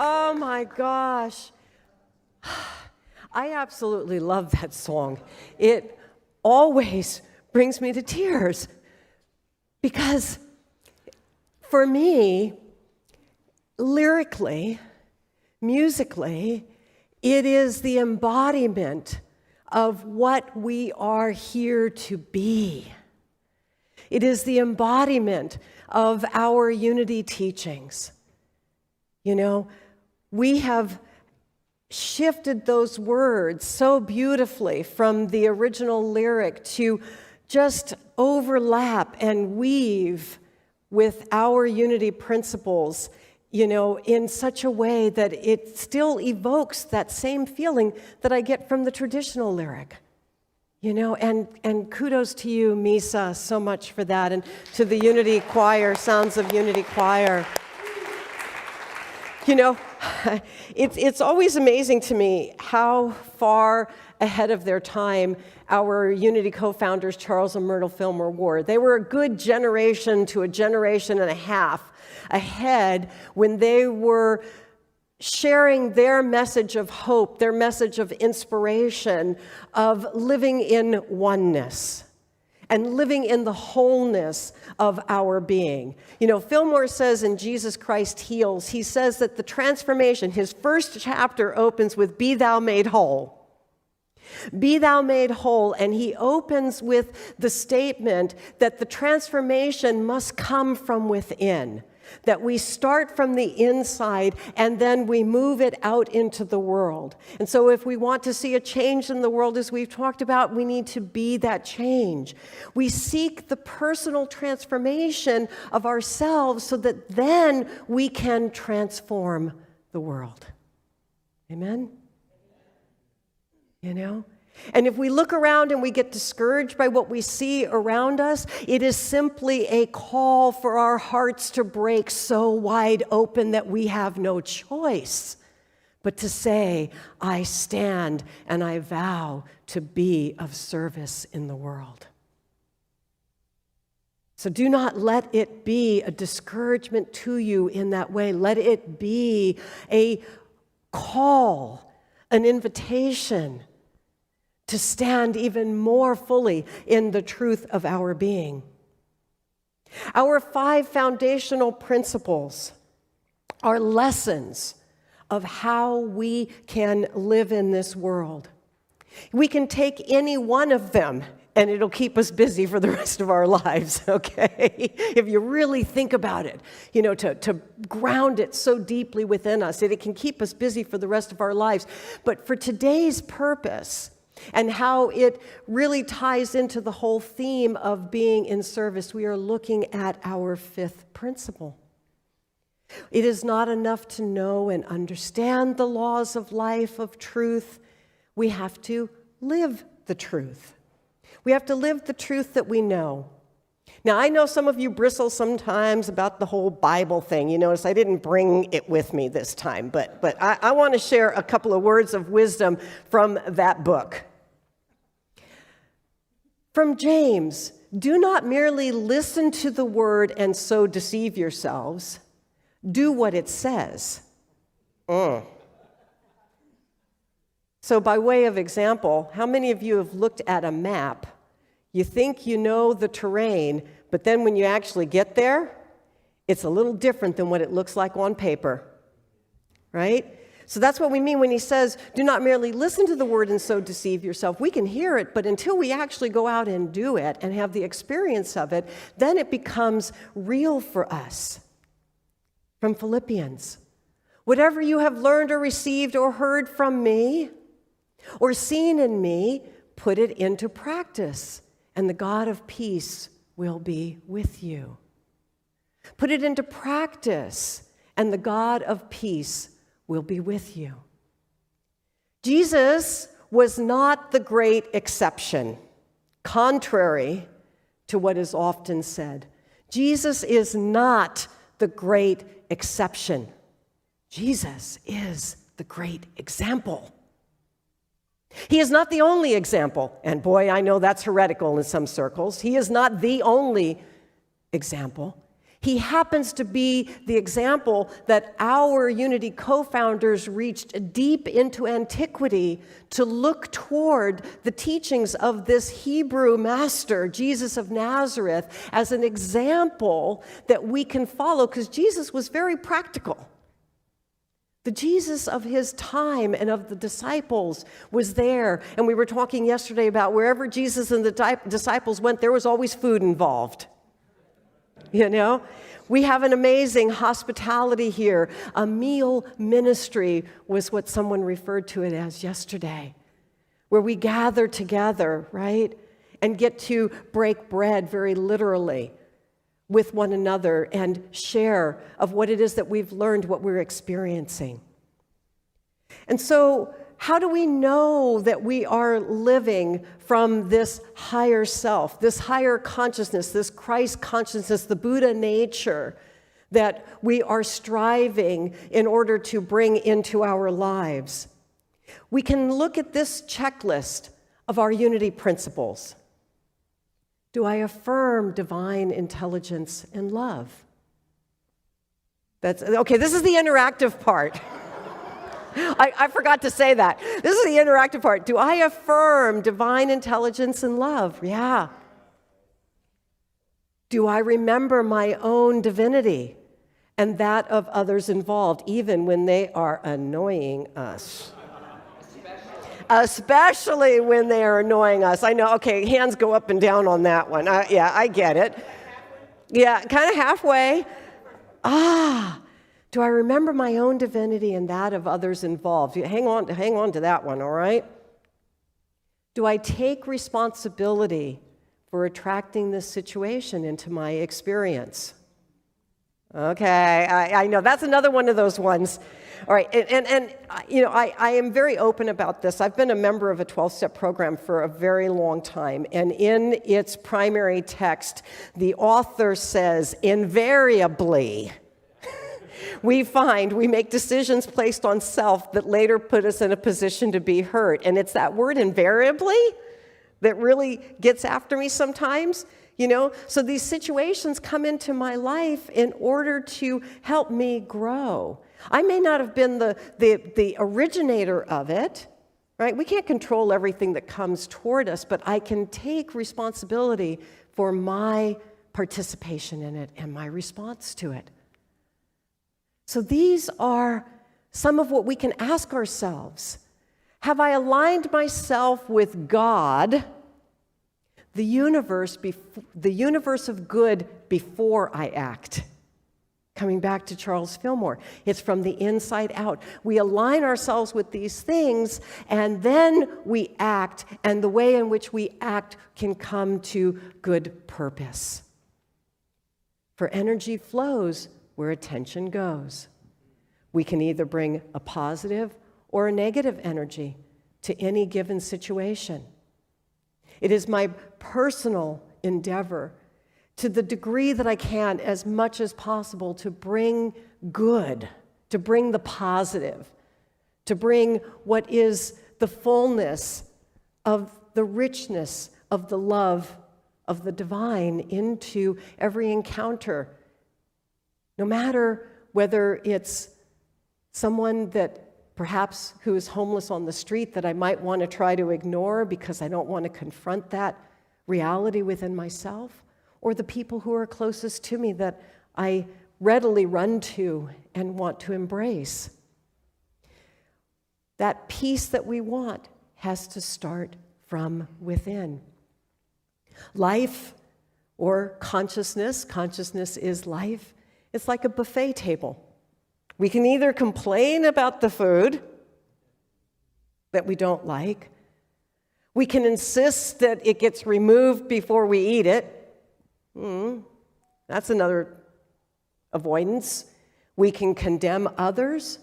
Oh my gosh. I absolutely love that song. It always brings me to tears because for me, lyrically, musically, it is the embodiment of what we are here to be. It is the embodiment of our unity teachings. You know, we have shifted those words so beautifully from the original lyric to just overlap and weave with our unity principles, you know, in such a way that it still evokes that same feeling that I get from the traditional lyric. You know, and kudos to you, Misa, so much for that, and to the Unity Choir, Sounds of Unity Choir. You know, it's always amazing to me how far ahead of their time our Unity co-founders, Charles and Myrtle Fillmore, were. They were a good generation to a generation and a half ahead when they were sharing their message of hope, their message of inspiration, of living in oneness and living in the wholeness of our being. You know, Fillmore says in Jesus Christ Heals, he says that the transformation, his first chapter opens with, "Be thou made whole." Be thou made whole, and he opens with the statement that the transformation must come from within. That we start from the inside and then we move it out into the world. And so if we want to see a change in the world, as we've talked about, we need to be that change. We seek the personal transformation of ourselves so that then we can transform the world. Amen? You know? And if we look around and we get discouraged by what we see around us, it is simply a call for our hearts to break so wide open that we have no choice but to say, I stand and I vow to be of service in the world. So do not let it be a discouragement to you in that way. Let it be a call, an invitation to stand even more fully in the truth of our being. Our 5 foundational principles are lessons of how we can live in this world. We can take any one of them and it'll keep us busy for the rest of our lives, okay? If you really think about it, you know, to ground it so deeply within us, it can keep us busy for the rest of our lives. But for today's purpose, and how it really ties into the whole theme of being in service, we are looking at our 5th principle. It is not enough to know and understand the laws of life, of truth. We have to live the truth. We have to live the truth that we know. Now, I know some of you bristle sometimes about the whole Bible thing. You notice I didn't bring it with me this time, but I want to share a couple of words of wisdom from that book. From James, do not merely listen to the word and so deceive yourselves. Do what it says. So by way of example, how many of you have looked at a map? You think you know the terrain, but then when you actually get there, it's a little different than what it looks like on paper, right? So that's what we mean when he says, do not merely listen to the word and so deceive yourself. We can hear it, but until we actually go out and do it and have the experience of it, then it becomes real for us. From Philippians, whatever you have learned or received or heard from me or seen in me, put it into practice, and the God of peace will be with you. Put it into practice, and the God of peace will be with you. Jesus was not the great exception, contrary to what is often said. Jesus is not the great exception. Jesus is the great example. He is not the only example, and boy, I know that's heretical in some circles. He is not the only example. He happens to be the example that our Unity co-founders reached deep into antiquity to look toward the teachings of this Hebrew master, Jesus of Nazareth, as an example that we can follow, because Jesus was very practical. The Jesus of his time and of the disciples was there. And we were talking yesterday about wherever Jesus and the disciples went, there was always food involved. You know, we have an amazing hospitality here. A meal ministry was what someone referred to it as yesterday, where we gather together, right, and get to break bread very literally with one another and share of what it is that we've learned, what we're experiencing. And so, how do we know that we are living from this higher self, this higher consciousness, this Christ consciousness, the Buddha nature that we are striving in order to bring into our lives? We can look at this checklist of our unity principles. Do I affirm divine intelligence and love? That's okay, this is the interactive part. I forgot to say that. This is the interactive part. Do I affirm divine intelligence and love? Yeah. Do I remember my own divinity and that of others involved, even when they are annoying us? Especially when they are annoying us. I know, okay, hands go up and down on that one. Yeah, I get it. Yeah, kind of halfway. Do I remember my own divinity and that of others involved? Hang on to that one, all right? Do I take responsibility for attracting this situation into my experience? Okay, I know that's another one of those ones. All right, and you know, I am very open about this. I've been a member of a 12-step program for a very long time, and in its primary text, the author says, invariably, we make decisions placed on self that later put us in a position to be hurt. And it's that word invariably that really gets after me sometimes, you know? So these situations come into my life in order to help me grow. I may not have been the originator of it, right? We can't control everything that comes toward us, but I can take responsibility for my participation in it and my response to it. So these are some of what we can ask ourselves. Have I aligned myself with God, the universe of good, before I act? Coming back to Charles Fillmore, it's from the inside out. We align ourselves with these things, and then we act, and the way in which we act can come to good purpose. For energy flows where attention goes. We can either bring a positive or a negative energy to any given situation. It is my personal endeavor, to the degree that I can, as much as possible, to bring good, to bring the positive, to bring what is the fullness of the richness of the love of the divine into every encounter. No matter whether it's someone that perhaps who is homeless on the street that I might want to try to ignore because I don't want to confront that reality within myself, or the people who are closest to me that I readily run to and want to embrace. That peace that we want has to start from within. Life, or consciousness is life. It's like a buffet table. We can either complain about the food that we don't like. We can insist that it gets removed before we eat it. That's another avoidance. We can condemn others,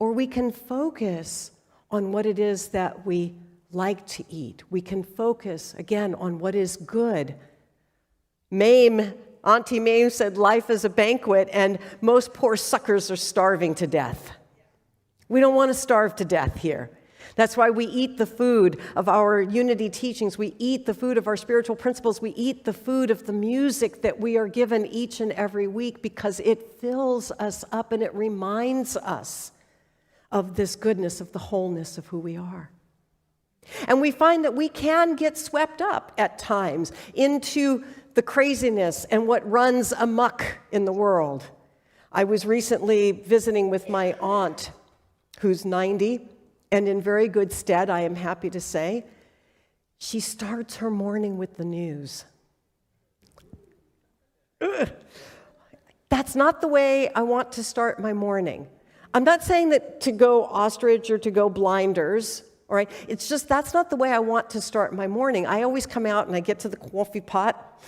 or we can focus on what it is that we like to eat. We can focus, again, on what is good. Auntie Mame said life is a banquet, and most poor suckers are starving to death. We don't want to starve to death here. That's why we eat the food of our unity teachings. We eat the food of our spiritual principles. We eat the food of the music that we are given each and every week, because it fills us up and it reminds us of this goodness, of the wholeness of who we are. And we find that we can get swept up at times into the craziness and what runs amok in the world. I was recently visiting with my aunt, who's 90, and in very good stead, I am happy to say. She starts her morning with the news. Ugh. That's not the way I want to start my morning. I'm not saying that to go ostrich or to go blinders, all right? It's just that's not the way I want to start my morning. I always come out and I get to the coffee pot,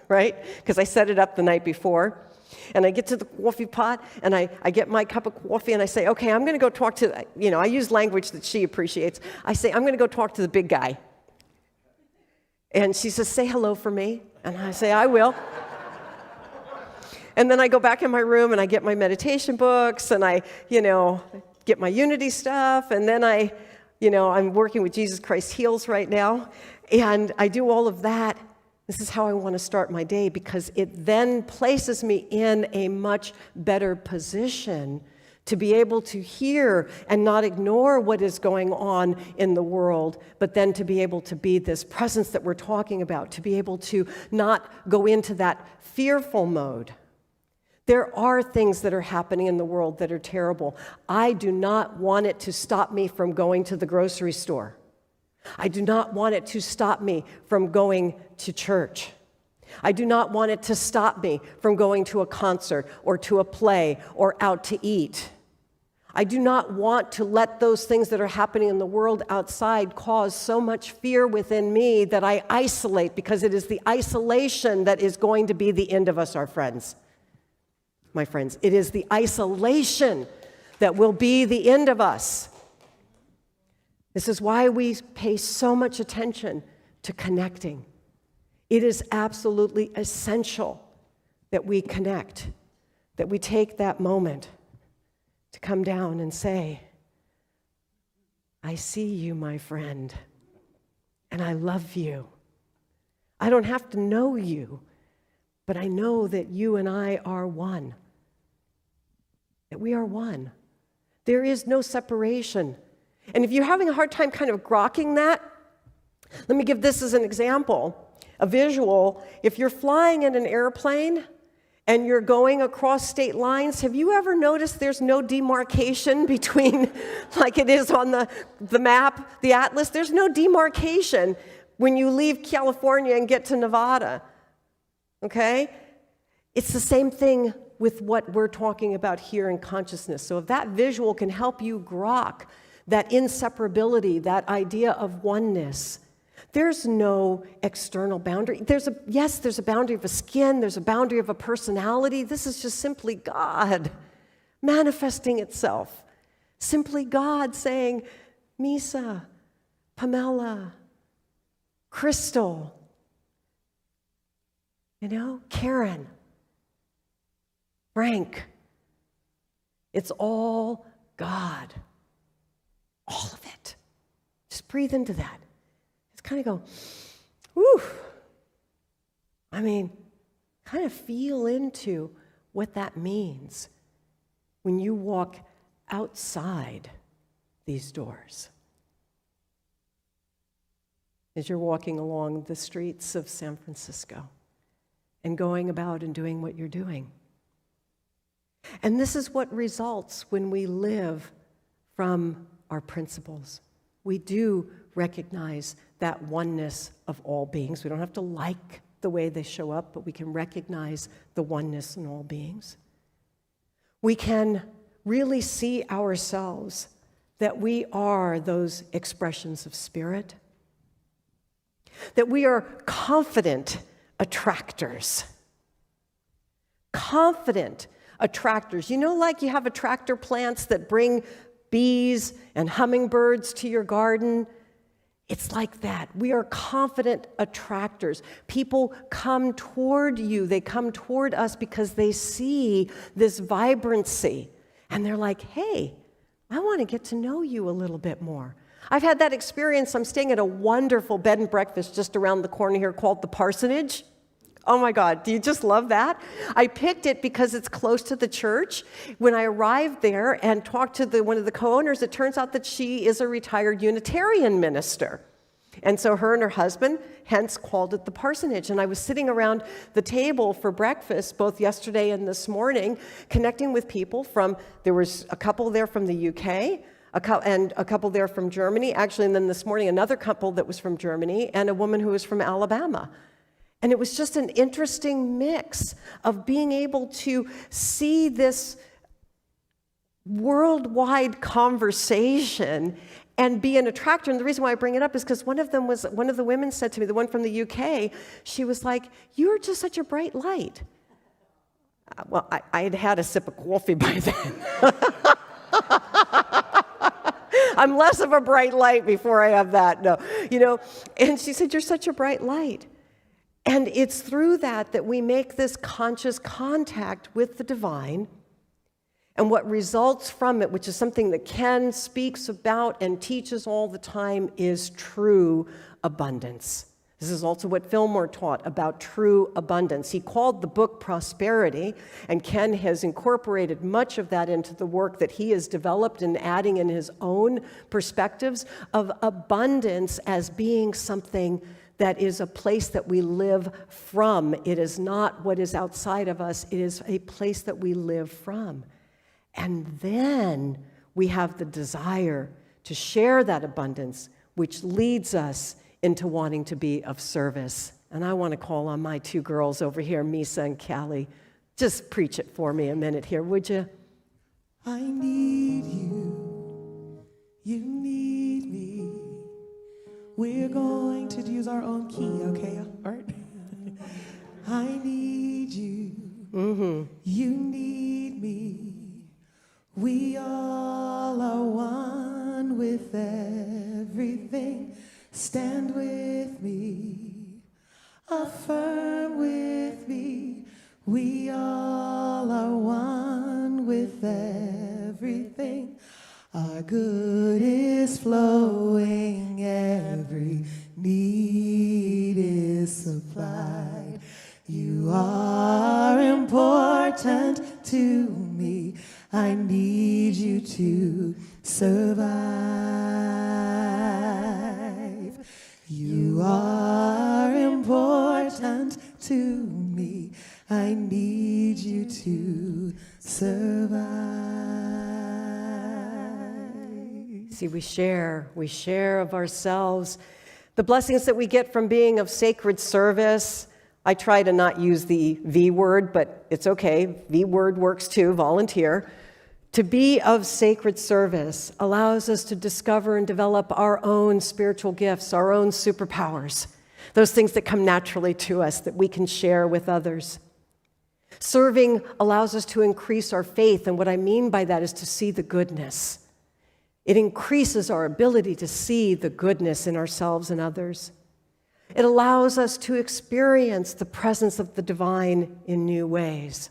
right? Because I set it up the night before. And I get to the coffee pot, and I get my cup of coffee, and I say, okay, I'm going to go talk to, I use language that she appreciates. I say, I'm going to go talk to the big guy. And she says, say hello for me. And I say, I will. And then I go back in my room, and I get my meditation books, and I, get my unity stuff, and then I'm working with Jesus Christ Heals right now, and I do all of that. This is how I want to start my day, because it then places me in a much better position to be able to hear and not ignore what is going on in the world, but then to be able to be this presence that we're talking about, to be able to not go into that fearful mode. There are things that are happening in the world that are terrible. I do not want it to stop me from going to the grocery store. I do not want it to stop me from going to church. I do not want it to stop me from going to a concert or to a play or out to eat. I do not want to let those things that are happening in the world outside cause so much fear within me that I isolate, because it is the isolation that is going to be the end of us, our friends. My friends, it is the isolation that will be the end of us. This is why we pay so much attention to connecting. It is absolutely essential that we connect, that we take that moment to come down and say, I see you, my friend, and I love you. I don't have to know you, but I know that you and I are one, that we are one. There is no separation. And if you're having a hard time kind of grokking that, let me give this as an example, a visual. If you're flying in an airplane and you're going across state lines, have you ever noticed there's no demarcation between, like it is on the map, the atlas? There's no demarcation when you leave California and get to Nevada, okay? It's the same thing with what we're talking about here in consciousness. So if that visual can help you grok that inseparability, that idea of oneness, there's no external boundary. There's a boundary of a skin, there's a boundary of a personality. This is just simply God manifesting itself. Simply God saying, Misa, Pamela, Crystal, Karen, Frank. It's all God. All of it. Just breathe into that. Just kind of go, whew. Kind of feel into what that means when you walk outside these doors. As you're walking along the streets of San Francisco and going about and doing what you're doing. And this is what results when we live from our principles. We do recognize that oneness of all beings. We don't have to like the way they show up, but we can recognize the oneness in all beings. We can really see ourselves that we are those expressions of spirit, that we are confident attractors. Confident attractors. Like you have attractor plants that bring bees and hummingbirds to your garden. It's like that. We are confident attractors. People come toward you. They come toward us because they see this vibrancy. And they're like, hey, I want to get to know you a little bit more. I've had that experience. I'm staying at a wonderful bed and breakfast just around the corner here called the Parsonage. Oh my God, do you just love that? I picked it because it's close to the church. When I arrived there and talked to one of the co-owners, it turns out that she is a retired Unitarian minister. And so her and her husband hence called it the Parsonage. And I was sitting around the table for breakfast both yesterday and this morning, connecting with people there was a couple there from the UK, and a couple there from Germany, actually, and then this morning another couple that was from Germany, and a woman who was from Alabama. And it was just an interesting mix of being able to see this worldwide conversation and be an attractor. And the reason why I bring it up is because one of the women said to me, the one from the UK, she was like, "You're just such a bright light." Well, I had had a sip of coffee by then. I'm less of a bright light before I have that, no. And she said, "You're such a bright light." And it's through that we make this conscious contact with the divine. And what results from it, which is something that Ken speaks about and teaches all the time, is true abundance. This is also what Fillmore taught about true abundance. He called the book Prosperity, and Ken has incorporated much of that into the work that he has developed and adding in his own perspectives of abundance as being something that is a place that we live from. It is not what is outside of us. It is a place that we live from. And then we have the desire to share that abundance, which leads us into wanting to be of service. And I want to call on my two girls over here, Misa and Callie. Just preach it for me a minute here, would you? I need you. You need me. We're going to use our own key, okay, Art? I need you. Mm-hmm. You need me. We all are one with everything. Stand with me. Affirm with me. We all are one with everything. Our good is flowing, every need is supplied. You are important to me. I need you to survive. You are important to me. I need you to survive. See, we share of ourselves. The blessings that we get from being of sacred service. I try to not use the V word, but it's okay. V word works too, volunteer. To be of sacred service allows us to discover and develop our own spiritual gifts, our own superpowers, those things that come naturally to us that we can share with others. Serving allows us to increase our faith, and what I mean by that is to see the goodness. It increases our ability to see the goodness in ourselves and others. It allows us to experience the presence of the divine in new ways.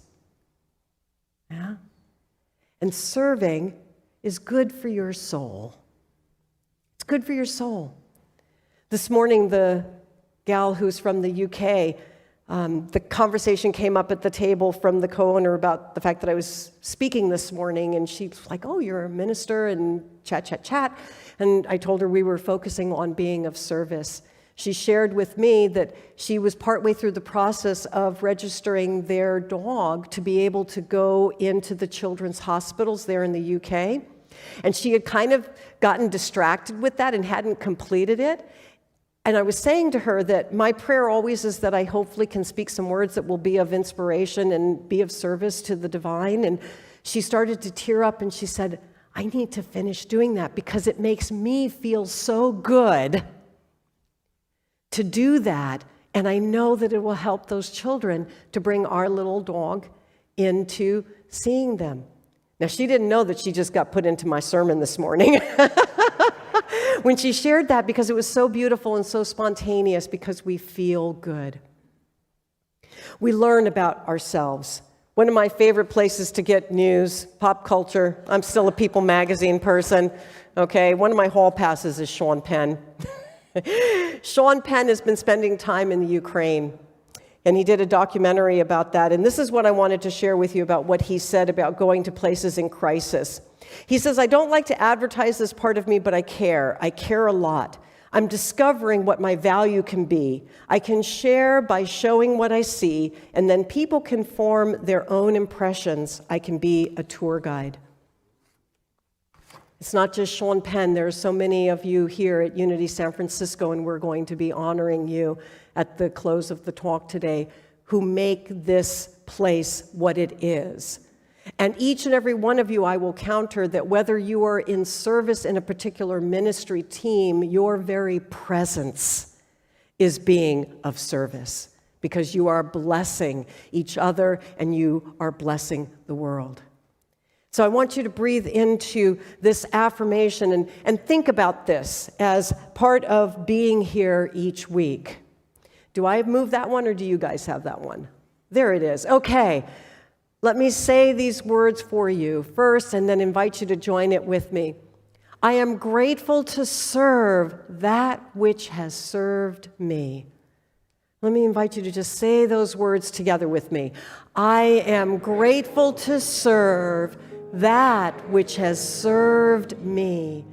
Yeah? And serving is good for your soul. It's good for your soul. This morning, the gal who's from the UK, the conversation came up at the table from the co-owner about the fact that I was speaking this morning, and she's like, "Oh, you're a minister," and chat. And I told her we were focusing on being of service. She shared with me that she was partway through the process of registering their dog to be able to go into the children's hospitals there in the UK. And she had kind of gotten distracted with that and hadn't completed it. And I was saying to her that my prayer always is that I hopefully can speak some words that will be of inspiration and be of service to the divine. And she started to tear up and she said, "I need to finish doing that because it makes me feel so good to do that, and I know that it will help those children to bring our little dog into seeing them." Now, she didn't know that she just got put into my sermon this morning when she shared that, because it was so beautiful and so spontaneous, because we feel good. We learn about ourselves One of my favorite places to get news, pop culture. I'm still a People magazine person, okay? One of my hall passes is Sean Penn. Sean Penn has been spending time in the Ukraine, and he did a documentary about that. And this is what I wanted to share with you about what he said about going to places in crisis. He says, I don't like to advertise this part of me, but I care. I care a lot. I'm discovering what my value can be. I can share by showing what I see, and then people can form their own impressions. I can be a tour guide. It's not just Sean Penn. There are so many of you here at Unity San Francisco, and we're going to be honoring you at the close of the talk today, who make this place what it is. And each and every one of you, I will counter that whether you are in service in a particular ministry team, your very presence is being of service because you are blessing each other and you are blessing the world. So I want you to breathe into this affirmation and think about this as part of being here each week. Do I move that one or do you guys have that one? There it is. Okay. Let me say these words for you first and then invite you to join it with me. I am grateful to serve that which has served me. Let me invite you to just say those words together with me. I am grateful to serve that which has served me.